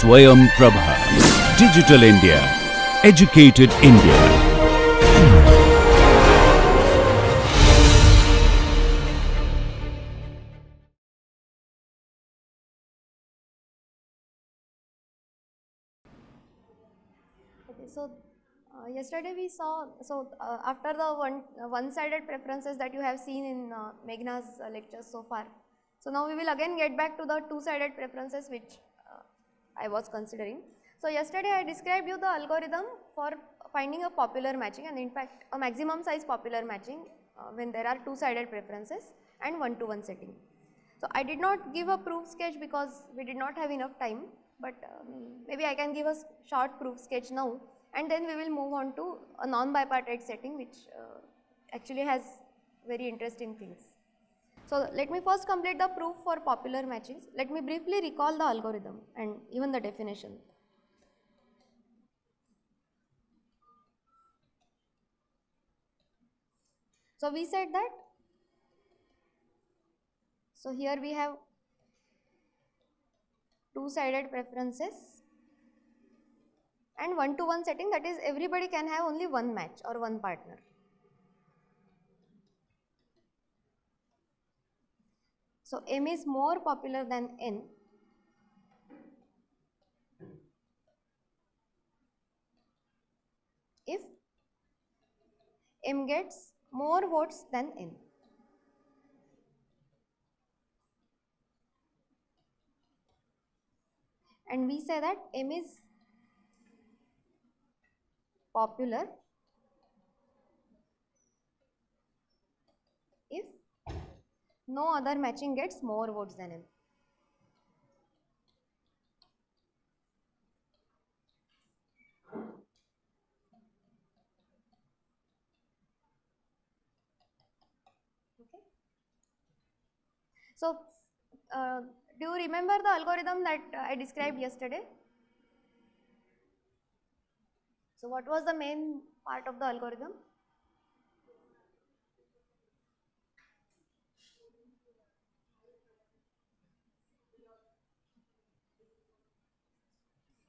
Swayam Prabha. Digital India. Educated India. Okay, so yesterday we saw, after the one-sided preferences that you have seen in Meghna's lectures so far, so now we will again get back to the two-sided preferences which I was considering. So yesterday I described you the algorithm for finding a popular matching, and in fact a maximum size popular matching when there are two-sided preferences and one-to-one setting. So I did not give a proof sketch because we did not have enough time, but maybe I can give a short proof sketch now, and then we will move on to a non-bipartite setting which actually has very interesting things. So let me first complete the proof for popular matchings. Let me briefly recall the algorithm and even the definition. So we said that, so here we have two-sided preferences and one-to-one setting, that is everybody can have only one match or one partner. So M is more popular than N if M gets more votes than N. And we say that M is popular if no other matching gets more votes than M. Okay. So do you remember the algorithm that I described yesterday? So what was the main part of the algorithm?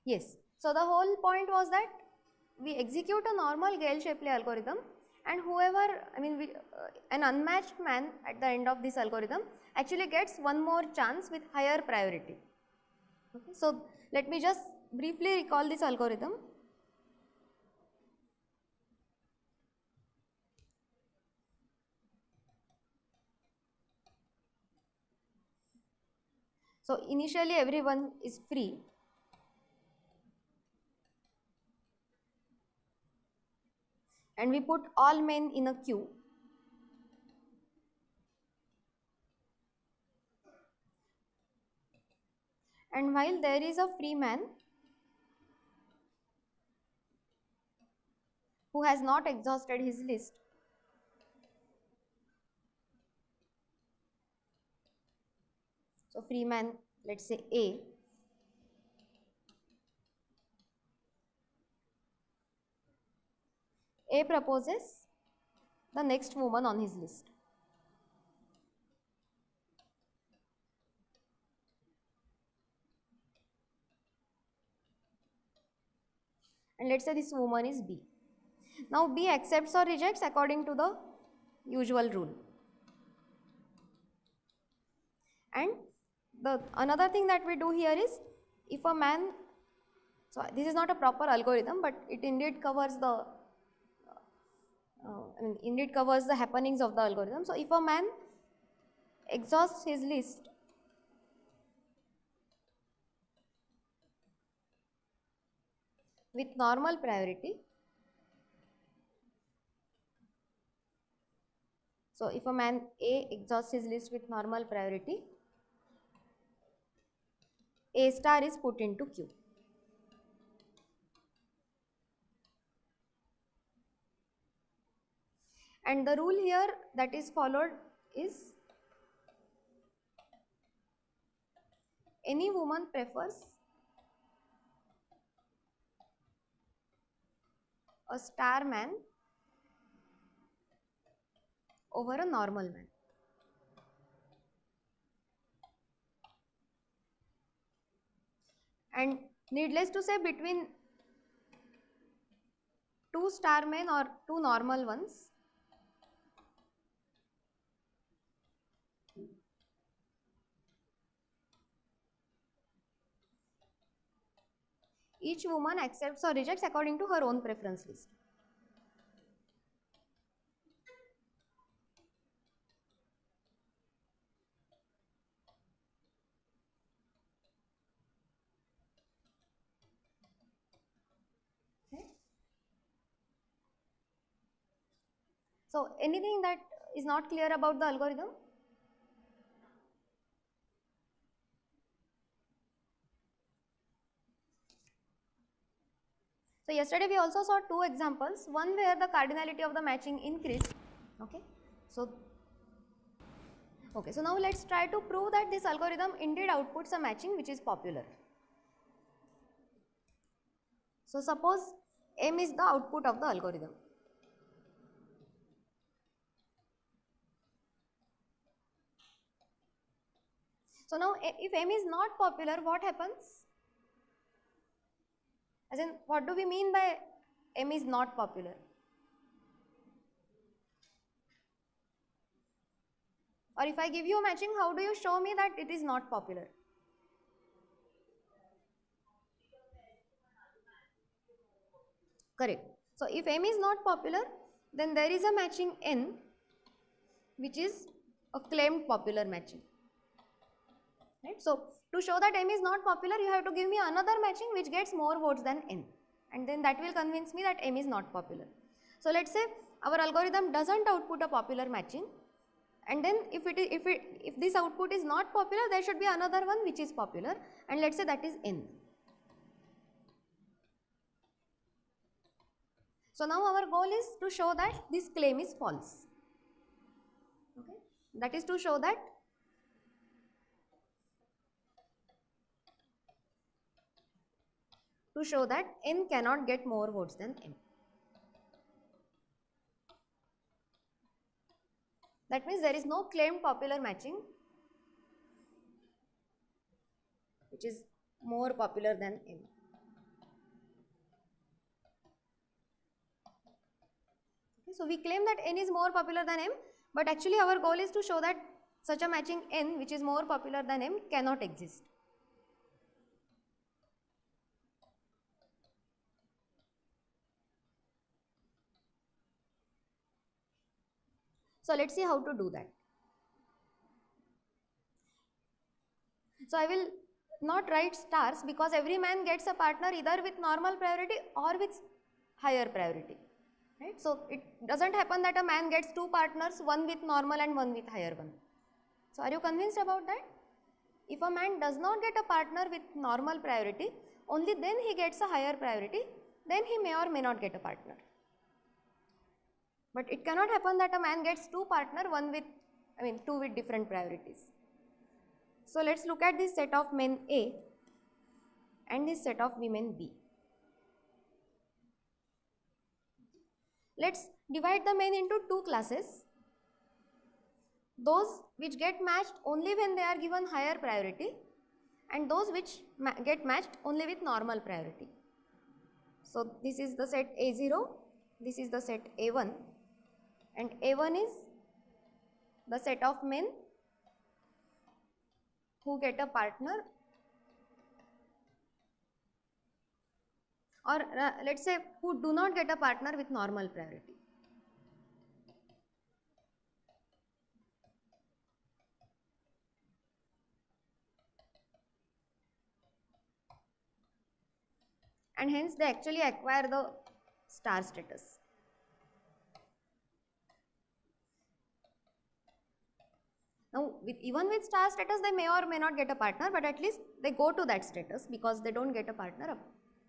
Yes. So the whole point was that we execute a normal Gale-Shapley algorithm, and whoever, an unmatched man at the end of this algorithm actually gets one more chance with higher priority. Okay. So let me just briefly recall this algorithm. So initially everyone is free, and we put all men in a queue, and while there is a free man who has not exhausted his list, so free man, let's say A proposes the next woman on his list. And let's say this woman is B. Now B accepts or rejects according to the usual rule. And the another thing that we do here is, if a man, so this is not a proper algorithm, but it indeed covers the happenings of the algorithm. So if a man exhausts his list with normal priority, so if a man A exhausts his list with normal priority, A star is put into queue. And the rule here that is followed is, any woman prefers a star man over a normal man. And Needless to say, between two star men or two normal ones, each woman accepts or rejects according to her own preference list. Okay. So, anything that is not clear about the algorithm? So, yesterday we also saw two examples, one where the cardinality of the matching increased. Okay. So now let us try to prove that this algorithm indeed outputs a matching which is popular. So, suppose M is the output of the algorithm. So, now if M is not popular, what happens? As in, what do we mean by M is not popular? Or if I give you a matching, how do you show me that it is not popular? Correct. So, if M is not popular, then there is a matching N which is a claimed popular matching. Right. So, to show that M is not popular, you have to give me another matching which gets more votes than N, and then that will convince me that M is not popular. So, let us say our algorithm does not output a popular matching, and then if this output is not popular, there should be another one which is popular, and let us say that is N. So, now our goal is to show that this claim is false. Okay. That is to show that N cannot get more votes than M. That means there is no claimed popular matching which is more popular than M. Okay, so, we claim that N is more popular than M, but actually our goal is to show that such a matching N which is more popular than M cannot exist. So, let us see how to do that. So, I will not write stars because every man gets a partner either with normal priority or with higher priority. Right. So, it does not happen that a man gets two partners, one with normal and one with higher one. So, are you convinced about that? If a man does not get a partner with normal priority, only then he gets a higher priority, then he may or may not get a partner. But it cannot happen that a man gets two partner, two with different priorities. So, let us look at this set of men A and this set of women B. Let us divide the men into two classes, those which get matched only when they are given higher priority and those which get matched only with normal priority. So, this is the set A0, this is the set A1, and A1 is the set of men who get a partner, or let us say who do not get a partner with normal priority. And hence they actually acquire the star status. Now, even with star status, they may or may not get a partner, but at least they go to that status because they do not get a partner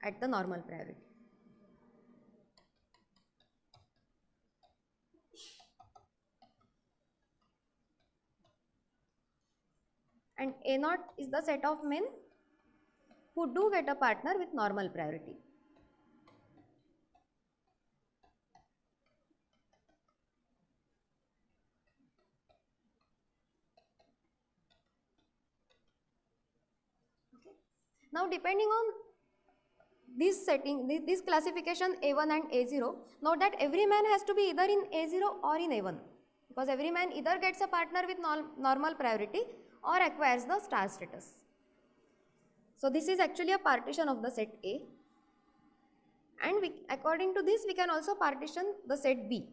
at the normal priority. And A0 is the set of men who do get a partner with normal priority. Okay. Now, depending on this setting, this classification A1 and A0, note that every man has to be either in A0 or in A1, because every man either gets a partner with normal priority or acquires the star status. So this is actually a partition of the set A, and according to this we can also partition the set B.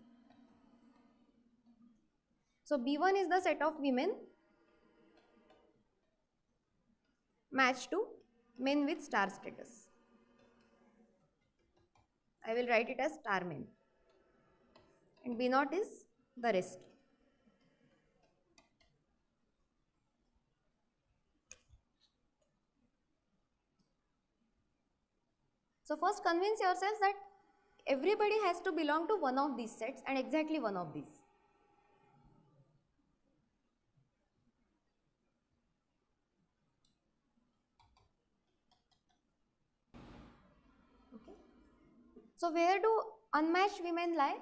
So B1 is the set of women matched to men with star status. I will write it as star men, and B0 is the rest. So first convince yourselves that everybody has to belong to one of these sets, and exactly one of these. Okay. So where do unmatched women lie?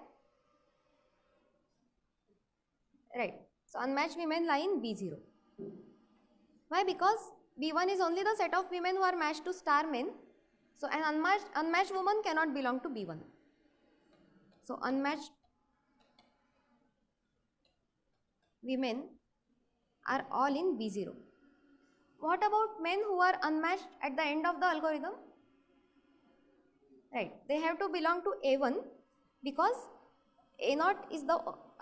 Right. So unmatched women lie in B0. Why? Because B1 is only the set of women who are matched to star men. So an unmatched woman cannot belong to B1. So unmatched women are all in B0. What about men who are unmatched at the end of the algorithm? Right, they have to belong to A1, because A0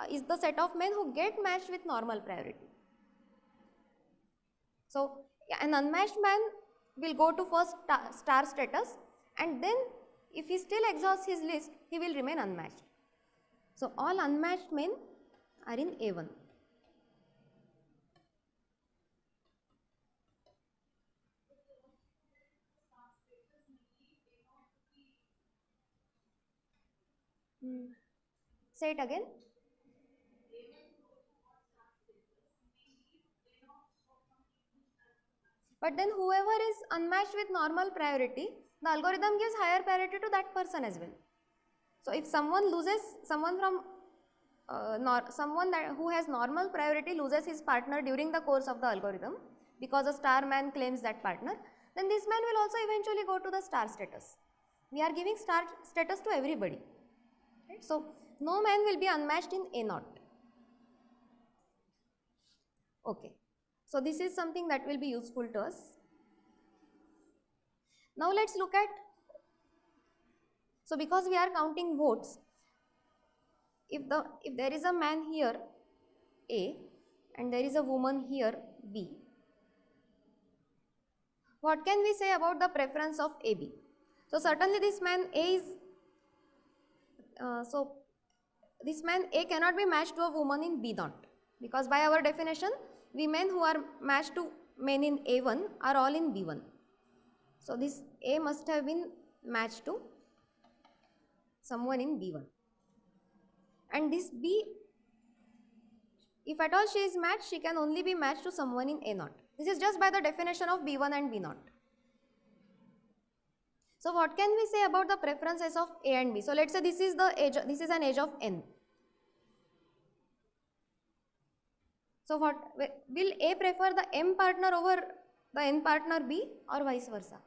is the set of men who get matched with normal priority. So an unmatched man will go to first star status, and then if he still exhausts his list, he will remain unmatched. So all unmatched men are in A1. Say it again. But then whoever is unmatched with normal priority, the algorithm gives higher priority to that person as well. So if someone loses, someone who has normal priority loses his partner during the course of the algorithm, because a star man claims that partner, then this man will also eventually go to the star status. We are giving star status to everybody. Right? So no man will be unmatched in A0. Okay. So this is something that will be useful to us. Now let's look at, so because we are counting votes, if there is a man here A and there is a woman here B, what can we say about the preference of AB? So certainly this man A is, this man A cannot be matched to a woman in B0, because by our definition, women who are matched to men in A1 are all in B1. So this A must have been matched to someone in B1. And this B, if at all she is matched, she can only be matched to someone in A0. This is just by the definition of B1 and B0. So what can we say about the preferences of A and B? So let's say this is an age of n. So what will A prefer, the M partner over the N partner B, or vice versa?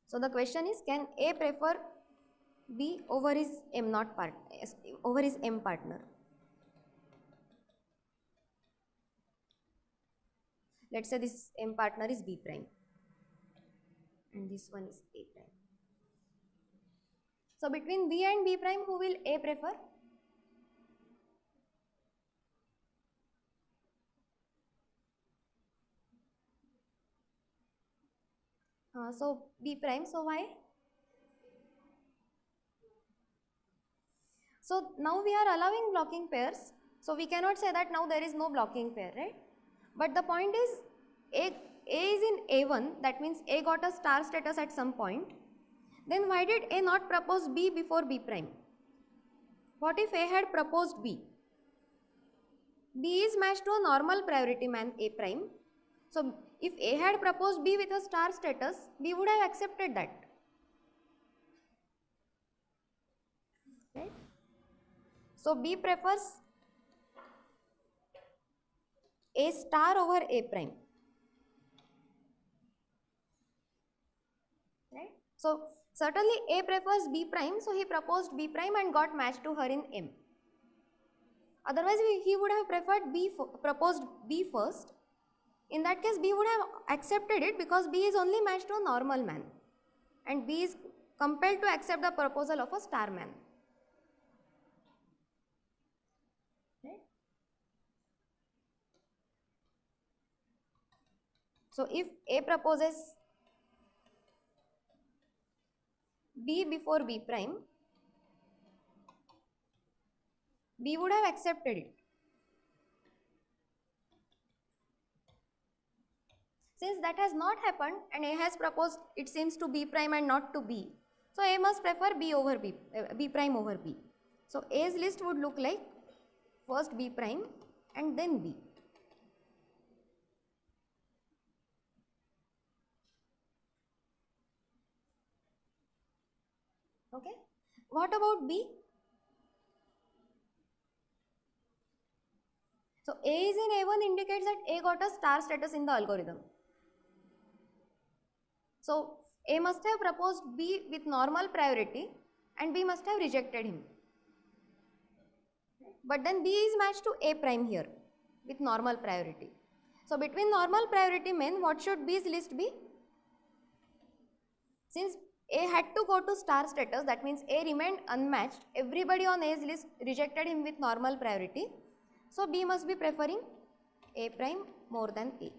So the question is, can A prefer B over his M0 part, over his M partner? Let's say this M partner is B prime and this one is A prime. So between B and B prime, who will A prefer? So B prime, so why? So now we are allowing blocking pairs, so we cannot say that now there is no blocking pair, right? But the point is, A is in A1, that means A got a star status at some point. Then why did A not propose B before B prime? What if A had proposed B? B is matched to a normal priority man A prime. So if A had proposed B with a star status, B would have accepted that. Right? So B prefers A star over A prime. Right? So certainly A prefers B prime, so he proposed B prime and got matched to her in M. Otherwise he would have preferred proposed B first. In that case B would have accepted it because B is only matched to a normal man and B is compelled to accept the proposal of a star man. Right? So if A proposes B before B prime, B would have accepted it. Since that has not happened and A has proposed it seems to B prime and not to B, so A must prefer B prime over B. So A's list would look like first B prime and then B. Okay. What about B? So A is in A1 indicates that A got a star status in the algorithm. So A must have proposed B with normal priority and B must have rejected him. But then B is matched to A prime here with normal priority. So between normal priority men, what should B's list be? Since A had to go to star status, that means A remained unmatched. Everybody on A's list rejected him with normal priority. So B must be preferring A prime more than A.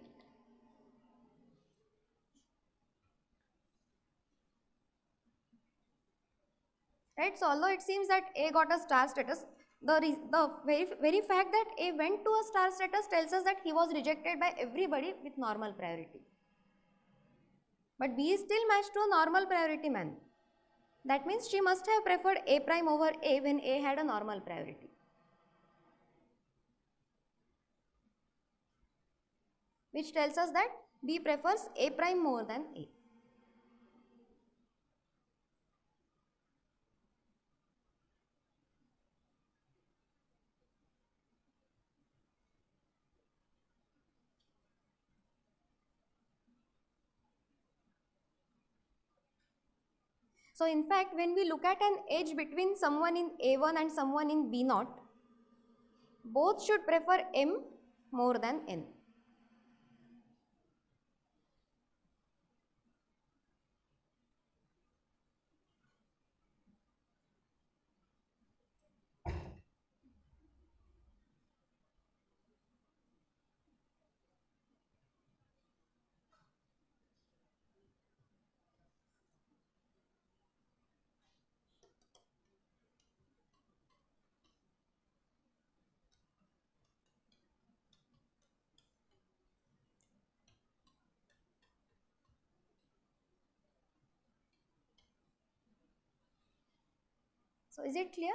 Right? So although it seems that A got a star status, the very fact that A went to a star status tells us that he was rejected by everybody with normal priority. But B is still matched to a normal priority man. That means she must have preferred A prime over A when A had a normal priority. Which tells us that B prefers A prime more than A. So in fact, when we look at an edge between someone in A1 and someone in B0, both should prefer M more than N. So is it clear?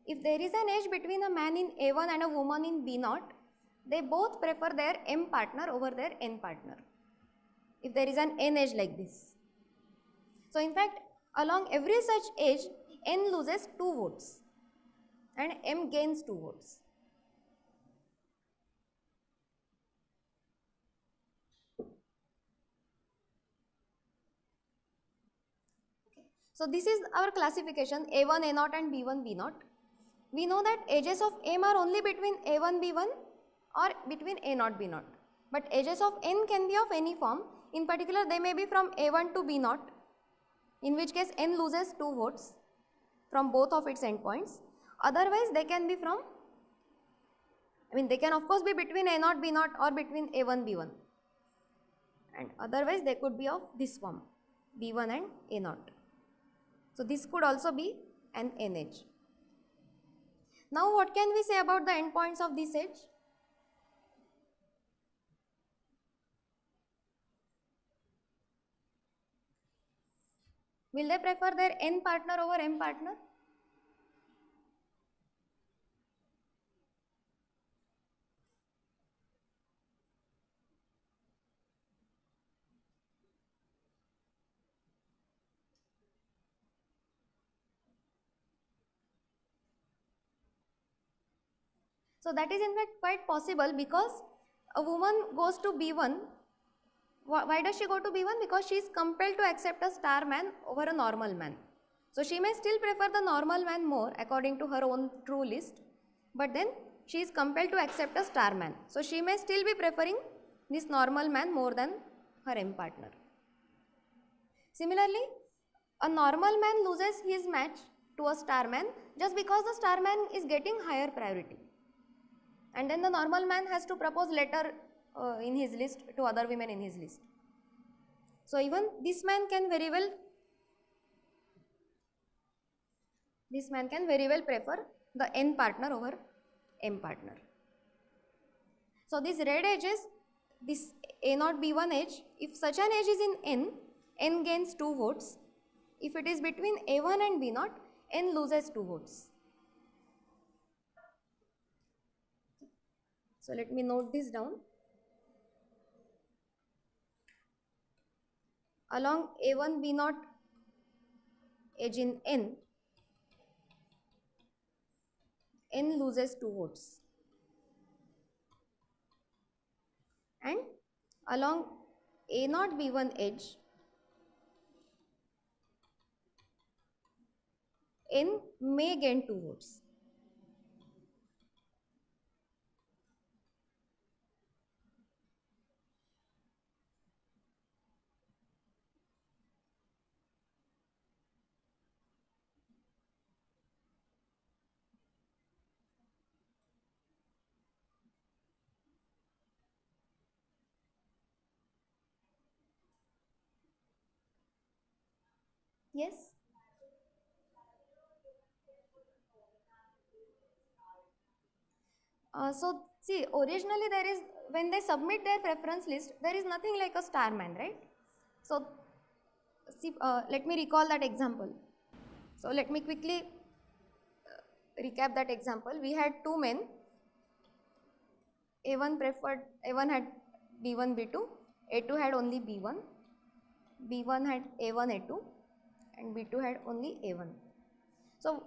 If there is an edge between a man in A1 and a woman in B0, they both prefer their M partner over their N partner. If there is an N edge like this. So in fact, along every such edge, N loses 2 votes and M gains 2 votes. So this is our classification A1, A0 and B1, B0. We know that edges of M are only between A1, B1 or between A0, B0. But edges of N can be of any form. In particular, they may be from A1 to B0, in which case N loses 2 votes from both of its endpoints. Otherwise, they can be from, they can of course be between A0, B0 or between A1, B1. And otherwise, they could be of this form, B1 and A0. So this could also be an N edge. Now what can we say about the endpoints of this edge? Will they prefer their N partner over M partner? So that is in fact quite possible, because a woman goes to B1. Why does she go to B1? Because she is compelled to accept a star man over a normal man. So she may still prefer the normal man more according to her own true list, but then she is compelled to accept a star man. So she may still be preferring this normal man more than her M partner. Similarly, a normal man loses his match to a star man just because the star man is getting higher priority. And then the normal man has to propose later in his list to other women in his list. So even this man can very well prefer the N partner over M partner. So these red edges, this A0 B1 edge, if such an edge is in N gains 2 votes. If it is between A1 and B0, N loses 2 votes. So let me note this down. Along A1 B0 edge in N loses 2 votes. And along A0 B1 edge, N may gain 2 votes. Yes? So see, originally there is, when they submit their preference list, there is nothing like a star man, right? So see, let me recall that example. So let me quickly recap that example. We had two men. A1 had B1, B2. A2 had only B1. B1 had A1, A2, and B2 had only A1. So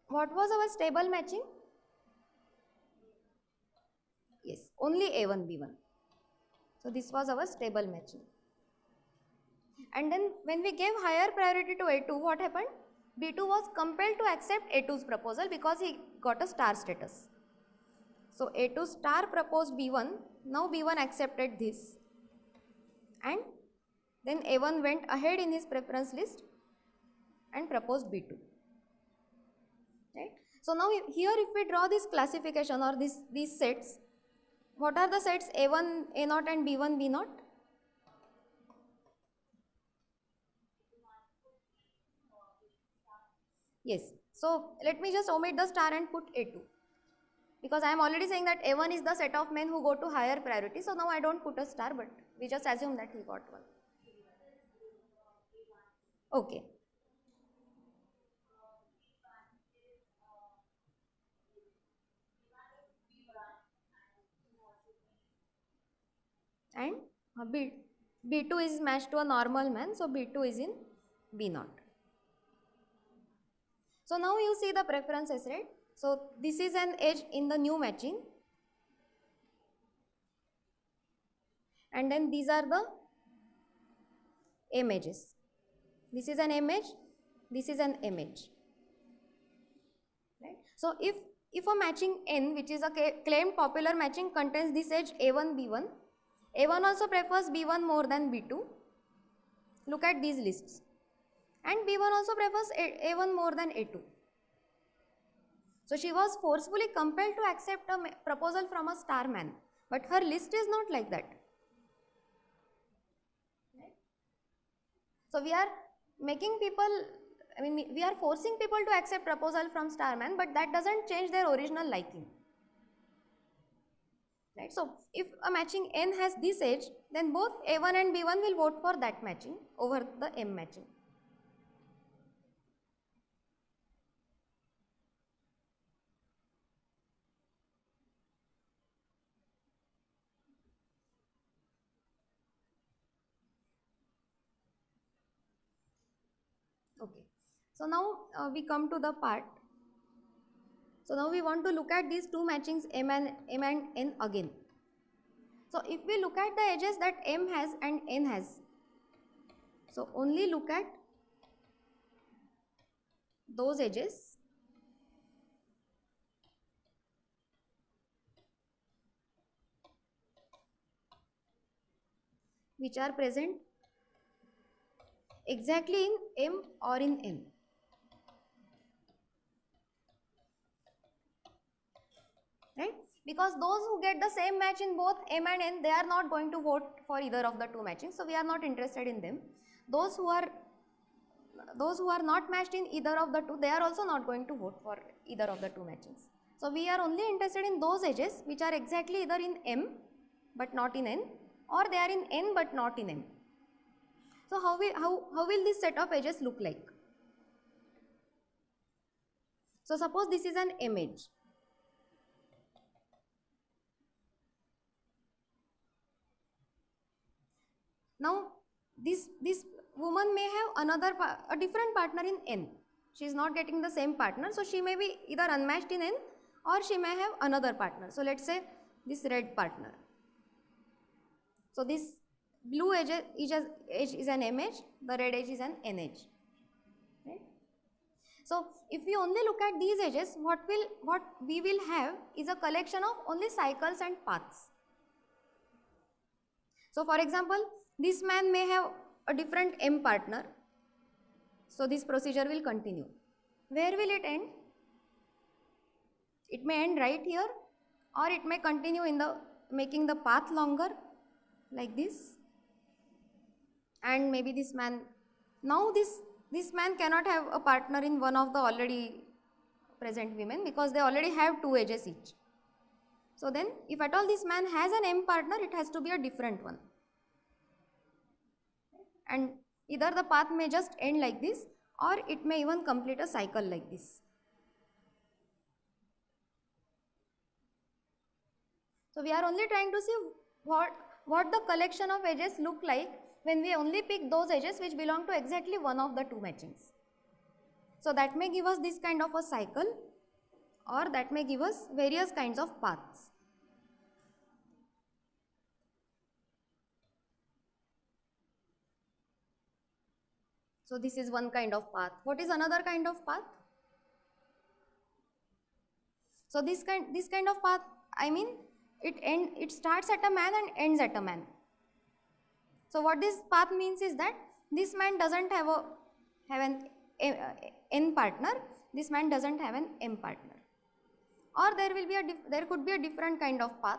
what was our stable matching? Yes, only A1, B1. So this was our stable matching. And then when we gave higher priority to A2, what happened? B2 was compelled to accept A2's proposal because he got a star status. So A2 star proposed B1, now B1 accepted this, and then A1 went ahead in his preference list and proposed B2. Right? So now here if we draw this classification or these sets, what are the sets A1, A0 and B1, B0? Yes. So let me just omit the star and put A2. Because I am already saying that A1 is the set of men who go to higher priority. So now I don't put a star, but we just assume that he got one. Okay. And B2 is matched to a normal man. So B2 is in B0. So now you see the preferences, right? So this is an edge in the new matching. And then these are the M edges. This is an M edge, this is an M edge. Right? So if a matching N, which is a claimed popular matching, contains this edge A1, B1, A1 also prefers B1 more than B2. Look at these lists. And B1 also prefers A1 more than A2. So she was forcefully compelled to accept a proposal from a star man. But her list is not like that. Right? So we are making people, we are forcing people to accept proposal from star man, but that doesn't change their original liking. Right? So if a matching N has this edge, then both A1 and B1 will vote for that matching over the M matching. Okay. So now we come to the part So now we want to look at these two matchings M and N again. So if we look at the edges that M has and N has, so only look at those edges which are present exactly in M or in N. Right? Because those who get the same match in both M and N, they are not going to vote for either of the two matchings. So we are not interested in them. Those who are not matched in either of the two, they are also not going to vote for either of the two matchings. So we are only interested in those edges which are exactly either in M but not in N, or they are in N but not in M. So how will this set of edges look like? So suppose this is an M edge. Now this woman may have a different partner in N. She is not getting the same partner, so she may be either unmatched in N or she may have another partner. So let's say this red partner. So this blue edge is an M edge, the red edge is an N edge. Right? So if we only look at these edges, what we will have is a collection of only cycles and paths. So for example, this man may have a different M partner. So this procedure will continue. Where will it end? It may end right here, or it may continue in the making the path longer like this. And maybe this man, now this man cannot have a partner in one of the already present women because they already have two edges each. So then if at all this man has an M partner, it has to be a different one. And either the path may just end like this, or it may even complete a cycle like this. So we are only trying to see what the collection of edges look like when we only pick those edges which belong to exactly one of the two matchings. So that may give us this kind of a cycle, or that may give us various kinds of paths. So this is one kind of path. What is another kind of path? So this kind of path, I mean, it starts at a man and ends at a man. So what this path means is that this man doesn't have an N partner, this man doesn't have an M partner, or there could be a different kind of path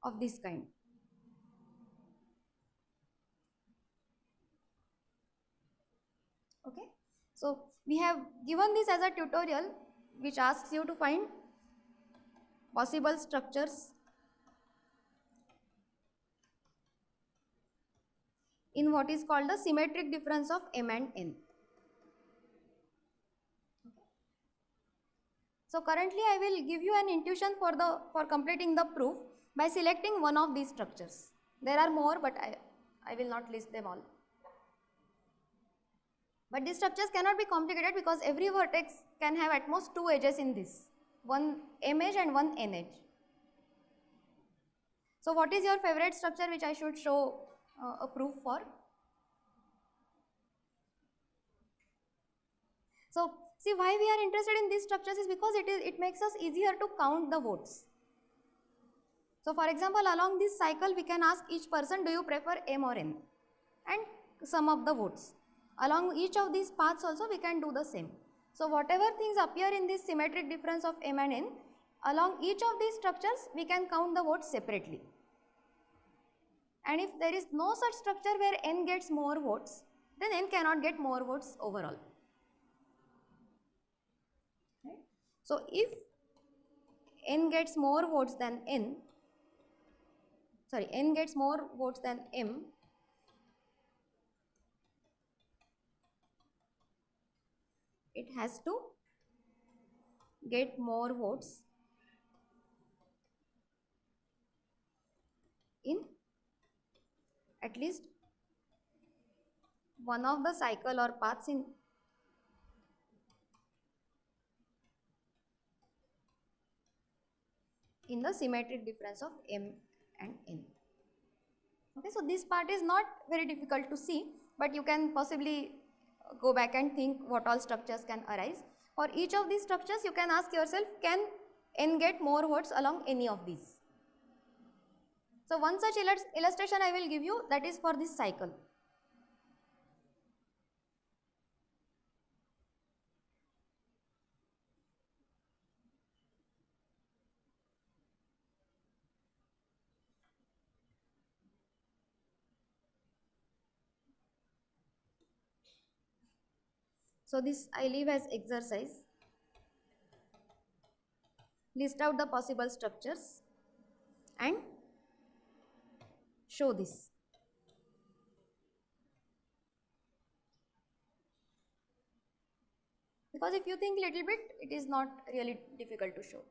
of this kind. Okay, so we have given this as a tutorial which asks you to find possible structures in what is called the symmetric difference of M and N. So currently I will give you an intuition for completing the proof by selecting one of these structures. There are more, but I will not list them all. But these structures cannot be complicated because every vertex can have at most two edges in this, one M edge and one N edge. So what is your favorite structure which I should show a proof for? So see, why we are interested in these structures is because it makes us easier to count the votes. So for example, along this cycle we can ask each person, do you prefer M or N, and sum up the votes. Along each of these paths also we can do the same. So whatever things appear in this symmetric difference of M and N, along each of these structures we can count the votes separately. And if there is no such structure where N gets more votes, then N cannot get more votes overall. Right? So if N gets more votes than N gets more votes than M, it has to get more votes in at least one of the cycle or paths in in the symmetric difference of M and N. Okay, so this part is not very difficult to see, but you can possibly go back and think what all structures can arise. For each of these structures, you can ask yourself, can N get more votes along any of these? So one such illustration I will give you, that is for this cycle. So this I leave as exercise. List out the possible structures and show this. Because if you think little bit, it is not really difficult to show.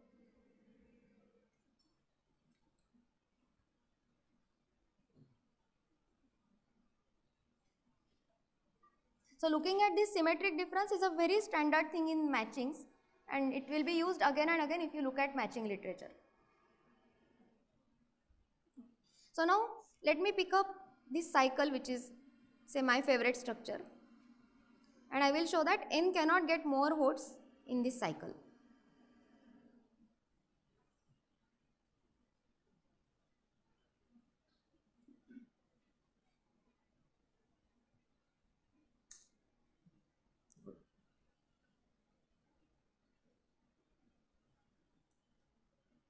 So looking at this symmetric difference is a very standard thing in matchings, and it will be used again and again if you look at matching literature. So now let me pick up this cycle, which is say my favorite structure, and I will show that N cannot get more votes in this cycle.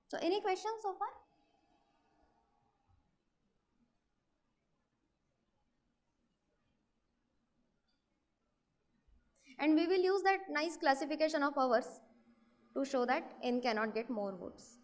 So any questions so far? And we will use that nice classification of ours to show that N cannot get more votes.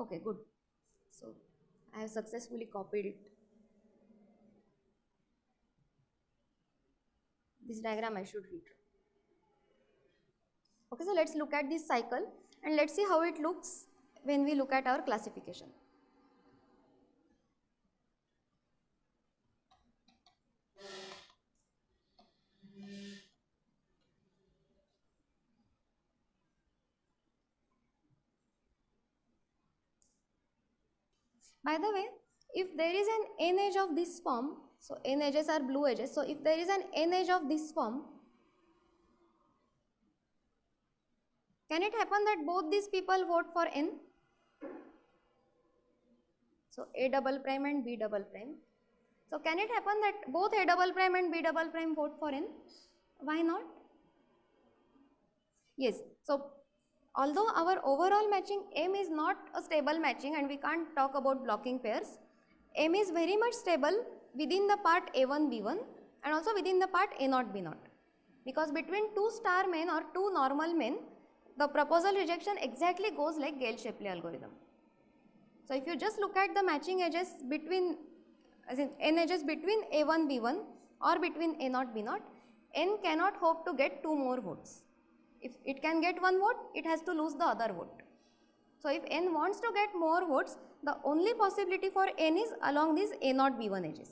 Okay, good. So I have successfully copied it. This diagram I should redraw. Okay, so let's look at this cycle and let's see how it looks when we look at our classification. By the way, if there is an N edge of this form, so N edges are blue edges, so if there is an N edge of this form, can it happen that both these people vote for N? So A double prime and B double prime. So can it happen that both A double prime and B double prime vote for N? Why not? Yes, so although our overall matching M is not a stable matching and we can't talk about blocking pairs, M is very much stable within the part A1 B1 and also within the part A0 B0, because between two star men or two normal men, the proposal rejection exactly goes like Gale-Shapley algorithm. So if you just look at the matching edges between, as in N edges between A1 B1 or between A0 B0, N cannot hope to get two more votes. If it can get one vote, it has to lose the other vote. So if N wants to get more votes, the only possibility for N is along these A0 B1 edges.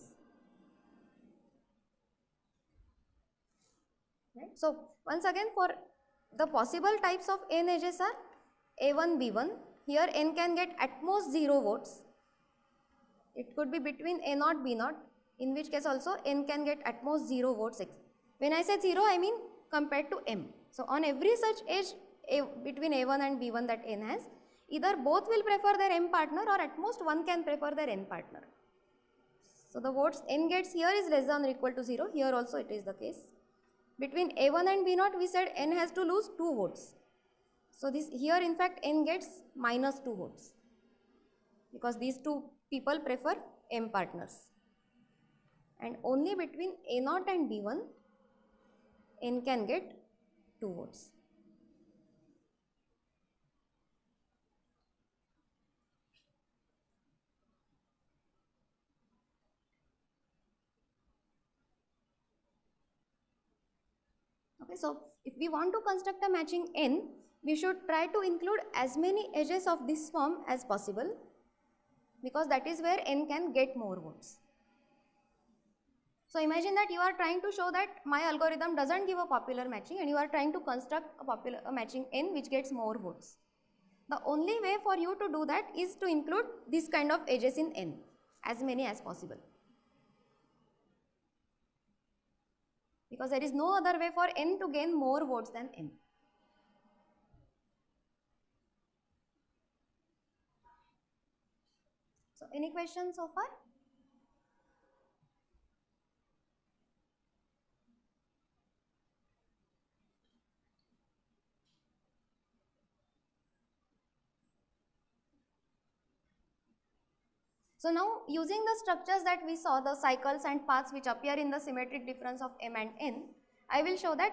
Right? So once again, for the possible types of N edges are A1 B1. Here N can get at most 0 votes. It could be between A0 B0, in which case also N can get at most 0 votes. When I say 0, I mean compared to M. So on every such edge between A1 and B1 that N has, either both will prefer their M partner or at most one can prefer their N partner. So the votes N gets here is less than or equal to 0. Here also it is the case. Between A1 and B0, we said N has to lose 2 votes. So this here in fact N gets minus 2 votes, because these two people prefer M partners. And only between A0 and B1, n can get 2 votes. Okay, so if we want to construct a matching n, we should try to include as many edges of this form as possible, because that is where n can get more votes. So imagine that you are trying to show that my algorithm doesn't give a popular matching and you are trying to construct a matching n which gets more votes. The only way for you to do that is to include this kind of edges in n, as many as possible. Because there is no other way for n to gain more votes than n. So any questions so far? So now using the structures that we saw, the cycles and paths which appear in the symmetric difference of m and n, I will show that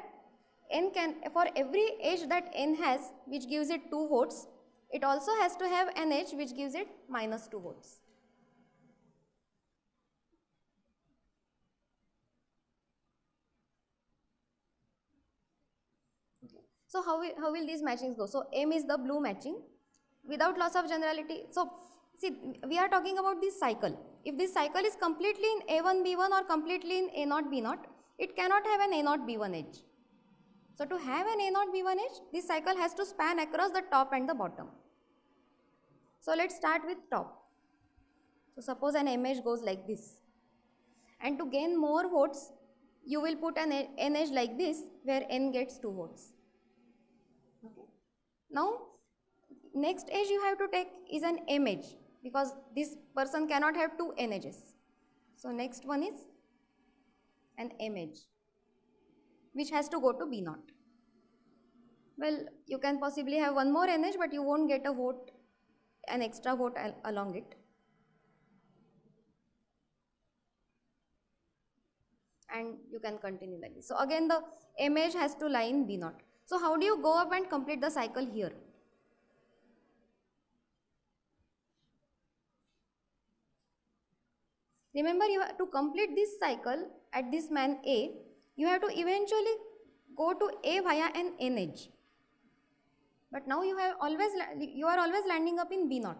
n can, for every edge that n has which gives it 2 votes, it also has to have an edge which gives it minus 2 votes. Okay. So how will these matchings go? So m is the blue matching without loss of generality. So see, we are talking about this cycle. If this cycle is completely in A1 B1 or completely in A0 B0, it cannot have an A0 B1 edge. So to have an A0 B1 edge, this cycle has to span across the top and the bottom. So let's start with top. So suppose an m edge goes like this, and to gain more votes, you will put an n edge like this where n gets 2 votes. Okay. Now next edge you have to take is an m edge, because this person cannot have 2 n edges. So next one is an m edge which has to go to B0. Well, you can possibly have one more n edge, but you won't get a vote, an extra vote along it. And you can continue like this. So again the m edge has to lie in B0. So how do you go up and complete the cycle here? Remember, you have to complete this cycle at this man A, you have to eventually go to A via an n edge. But now you are always landing up in B0.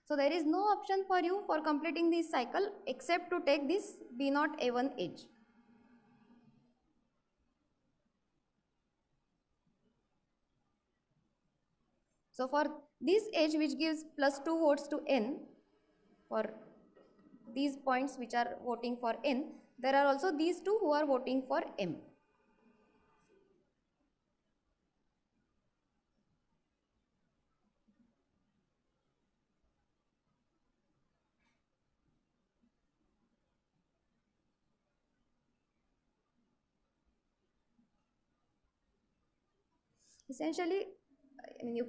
So there is no option for you for completing this cycle except to take this B0 A1 edge. So for this edge which gives plus 2 votes to n, for these points which are voting for n, there are also these two who are voting for m. Essentially, I mean,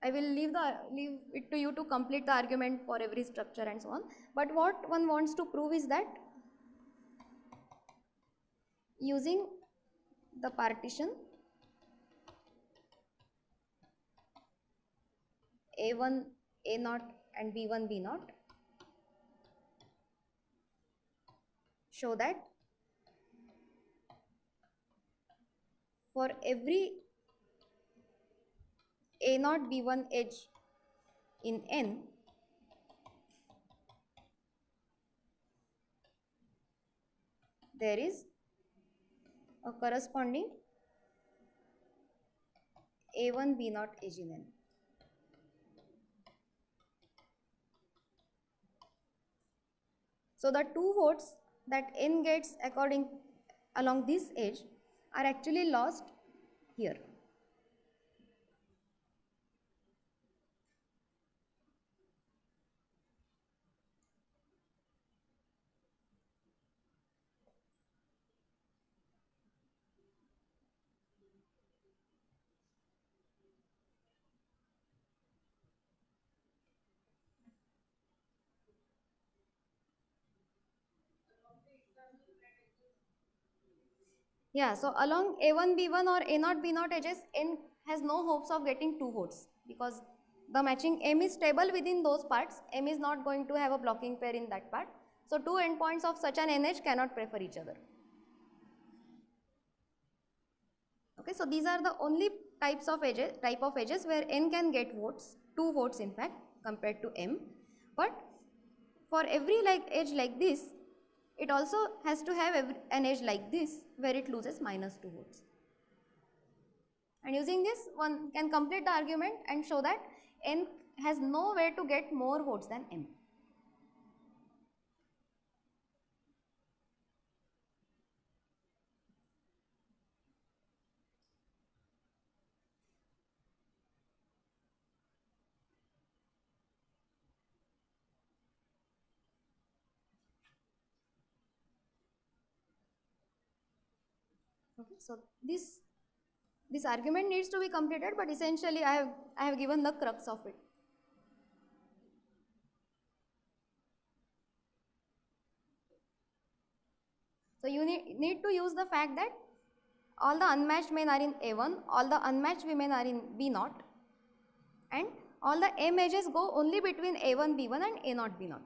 I will leave it to you to complete the argument for every structure and so on. But what one wants to prove is that using the partition A1 A0 and B1 B0, show that for every A0 B1 edge in n, there is a corresponding A1 B0 edge in n. So the 2 votes that n gets along this edge are actually lost here. Yeah, so along A1, B1 or A0, B0 edges, N has no hopes of getting 2 votes because the matching M is stable within those parts. M is not going to have a blocking pair in that part. So, 2 endpoints of such an NH cannot prefer each other. Okay, so these are the only type of edges where N can get votes, 2 votes in fact compared to M. But for every edge like this, it also has to have an edge like this where it loses minus 2 votes. And using this, one can complete the argument and show that N has no way to get more votes than M. Okay, so this argument needs to be completed, but essentially I have given the crux of it. So you need to use the fact that all the unmatched men are in A1, all the unmatched women are in B0, and all the M edges go only between A1, B1 and A0, B0.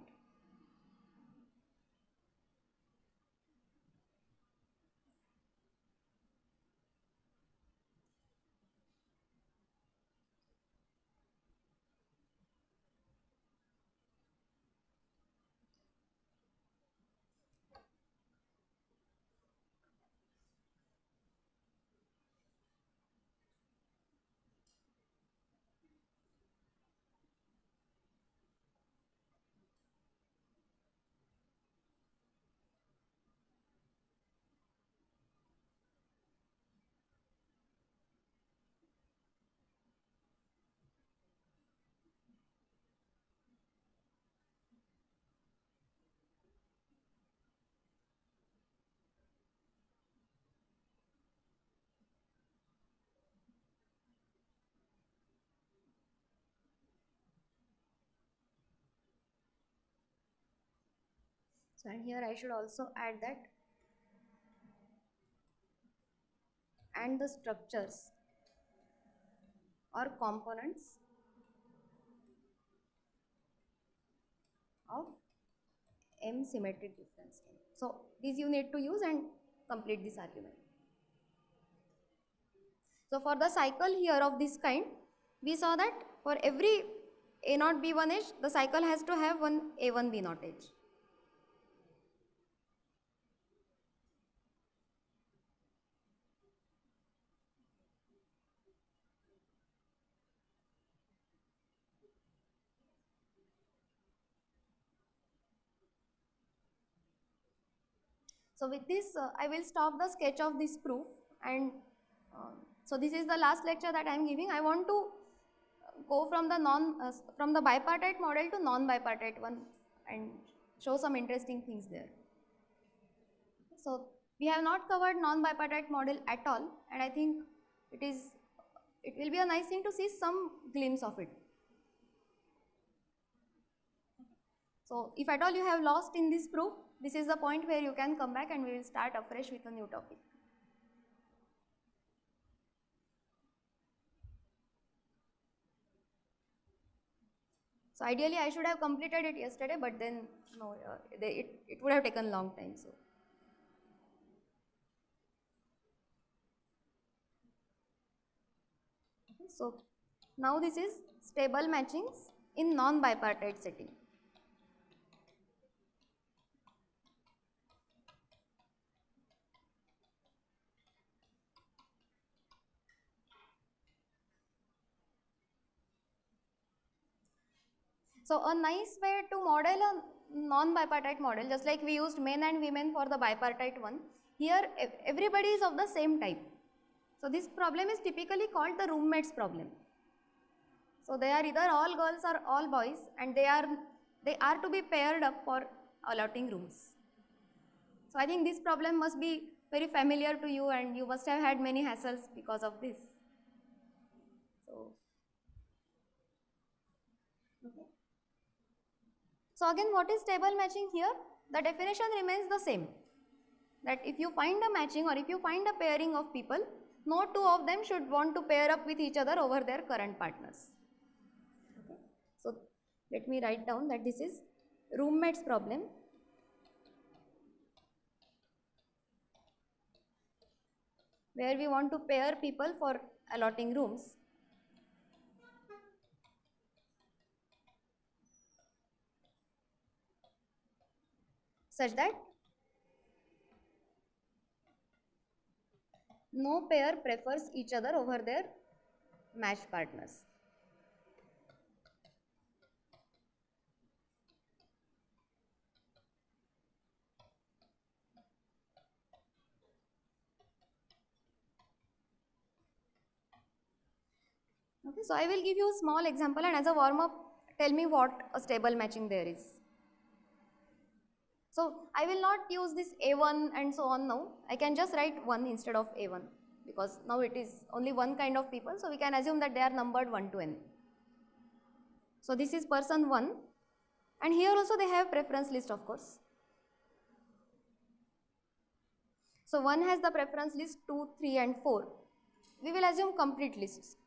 So and here I should also add that and the structures or components of M symmetric difference. So these you need to use and complete this argument. So for the cycle here of this kind, we saw that for every A0 B1 edge, the cycle has to have one A1 B0 edge. So with this, I will stop the sketch of this proof, and so this is the last lecture that I am giving. I want to go from the bipartite model to non-bipartite one and show some interesting things there. So we have not covered non-bipartite model at all, and I think it will be a nice thing to see some glimpse of it. So if at all you have lost in this proof, this is the point where you can come back and we will start afresh with a new topic. So ideally I should have completed it yesterday, but then no, it would have taken long time. So now this is stable matchings in non-bipartite setting. So a nice way to model a non-bipartite model, just like we used men and women for the bipartite one, here everybody is of the same type. So this problem is typically called the roommates problem. So they are either all girls or all boys, and they are to be paired up for allotting rooms. So I think this problem must be very familiar to you, and you must have had many hassles because of this. So again, what is stable matching here? The definition remains the same. that if you find a matching or if you find a pairing of people, no two of them should want to pair up with each other over their current partners. Okay. So let me write down that this is roommates problem. Where we want to pair people for allotting rooms. Such that no pair prefers each other over their match partners. Okay, so I will give you a small example, and as a warm up, tell me what a stable matching there is. So I will not use this A1 and so on now. I can just write 1 instead of A1 because now it is only one kind of people, so we can assume that they are numbered 1 to n. So this is person 1, and here also they have preference list, of course. So 1 has the preference list 2, 3 and 4. We will assume complete lists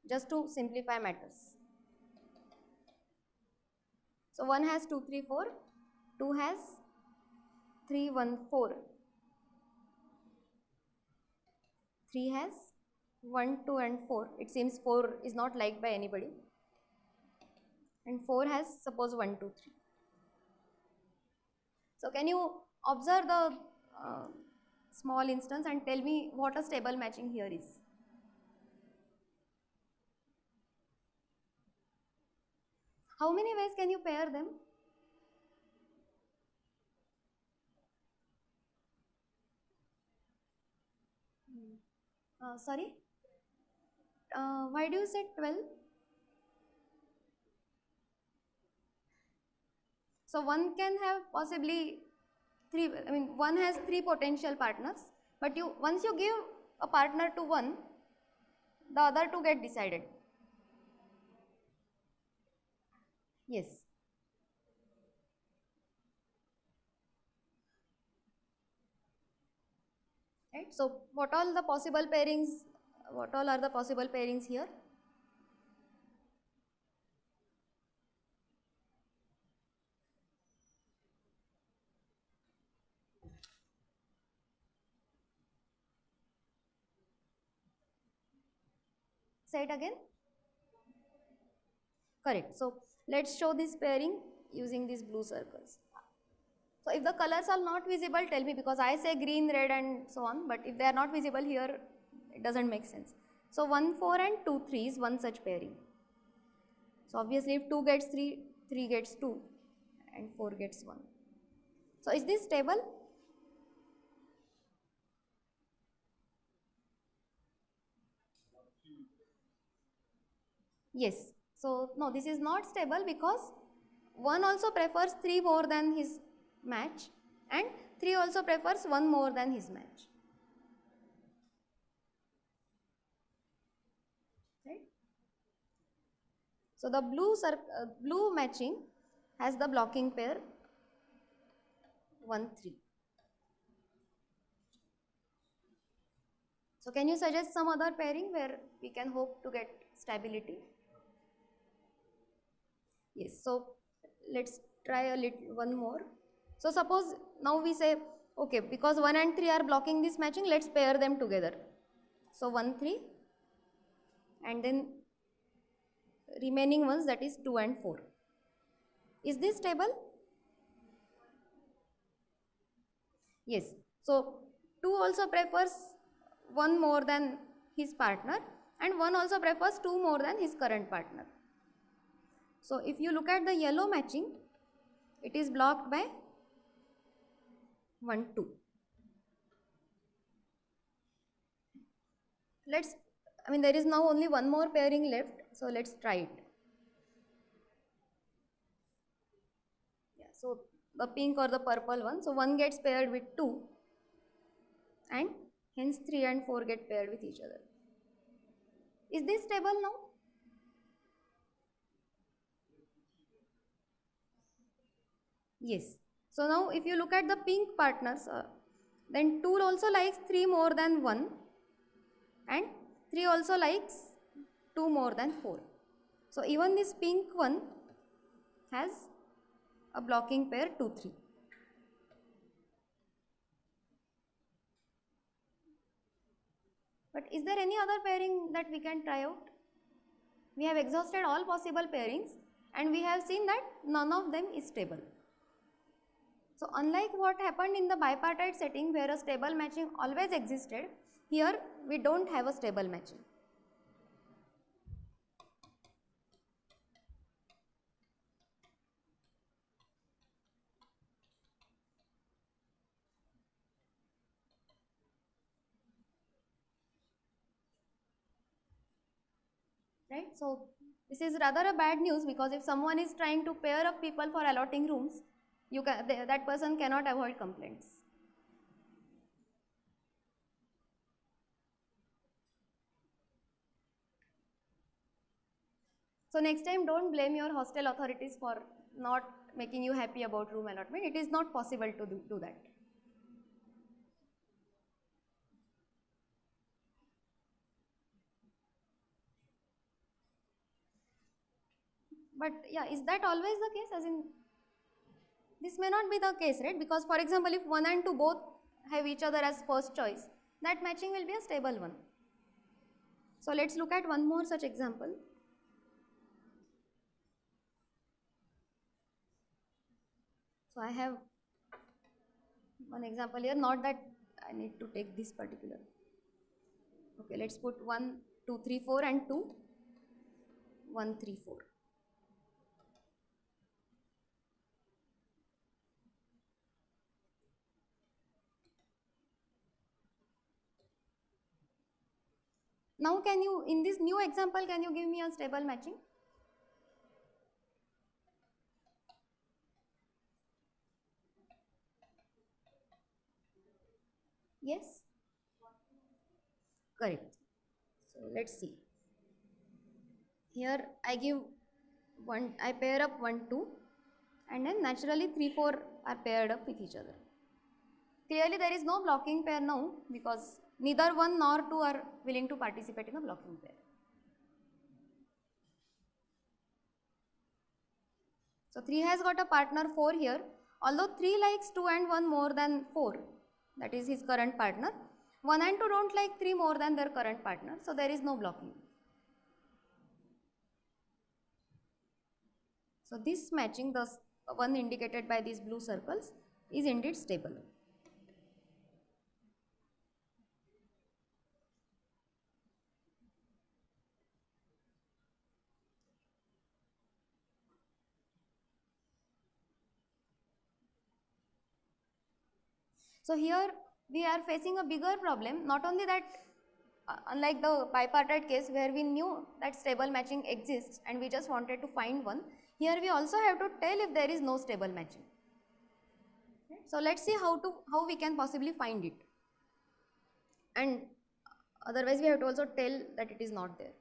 just to simplify matters. So 1 has 2, 3, 4, 2 has 3, 1, 4, 3 has 1, 2 and 4. It seems 4 is not liked by anybody, and 4 has suppose 1, 2, 3. So can you observe the small instance and tell me what a stable matching here is? How many ways can you pair them? Sorry? Why do you say 12? So one can have possibly 3, one has 3 potential partners, but once you give a partner to one, the other 2 get decided. Yes. Right. So what all are the possible pairings here? Say it again. Correct. So let's show this pairing using these blue circles. So if the colors are not visible, tell me, because I say green, red and so on, but if they are not visible here, it doesn't make sense. So 1, 4 and 2, 3 is one such pairing. So obviously if 2 gets 3, 3 gets 2 and 4 gets 1. So is this stable? Yes. So no, this is not stable because 1 also prefers 3 more than his match and 3 also prefers 1 more than his match. Right? So the blue matching has the blocking pair 1, 3. So can you suggest some other pairing where we can hope to get stability? Yes, so let's try one more. So suppose now we say, okay, because 1 and 3 are blocking this matching, let's pair them together. So 1, 3 and then remaining ones, that is 2 and 4. Is this stable? Yes. So 2 also prefers 1 more than his partner and 1 also prefers 2 more than his current partner. So if you look at the yellow matching, it is blocked by 1, 2. There is now only one more pairing left, so let's try it. Yeah, so the pink or the purple one, so 1 gets paired with 2 and hence 3 and 4 get paired with each other. Is this stable now? Yes. So now if you look at the pink partners, then 2 also likes 3 more than 1 and 3 also likes 2 more than 4. So even this pink one has a blocking pair 2, 3. But is there any other pairing that we can try out? We have exhausted all possible pairings and we have seen that none of them is stable. So unlike what happened in the bipartite setting where a stable matching always existed, here we don't have a stable matching. Right? So this is rather a bad news, because if someone is trying to pair up people for allotting rooms, that person cannot avoid complaints. So next time don't blame your hostel authorities for not making you happy about room allotment. It is not possible to do that. But yeah, is that always the case? As in, this may not be the case, right? Because for example, if 1 and 2 both have each other as first choice, that matching will be a stable one. So let's look at one more such example. So I have one example here, not that I need to take this particular. Okay, let's put 1, 2, 3, 4 and 2, 1, 3, 4. Now can you, in this new example, can you give me a stable matching? Yes? Correct. So let's see. Here I give 1, I pair up 1, 2 and then naturally 3, 4 are paired up with each other. Clearly there is no blocking pair now, because neither 1 nor 2 are willing to participate in a blocking pair. So 3 has got a partner 4 here, although 3 likes 2 and 1 more than 4, that is his current partner. 1 and 2 don't like 3 more than their current partner, so there is no blocking. So this matching, the one indicated by these blue circles, is indeed stable. So here we are facing a bigger problem. Not only that, unlike the bipartite case where we knew that stable matching exists and we just wanted to find one, here we also have to tell if there is no stable matching. So let's see how we can possibly find it, and otherwise we have to also tell that it is not there.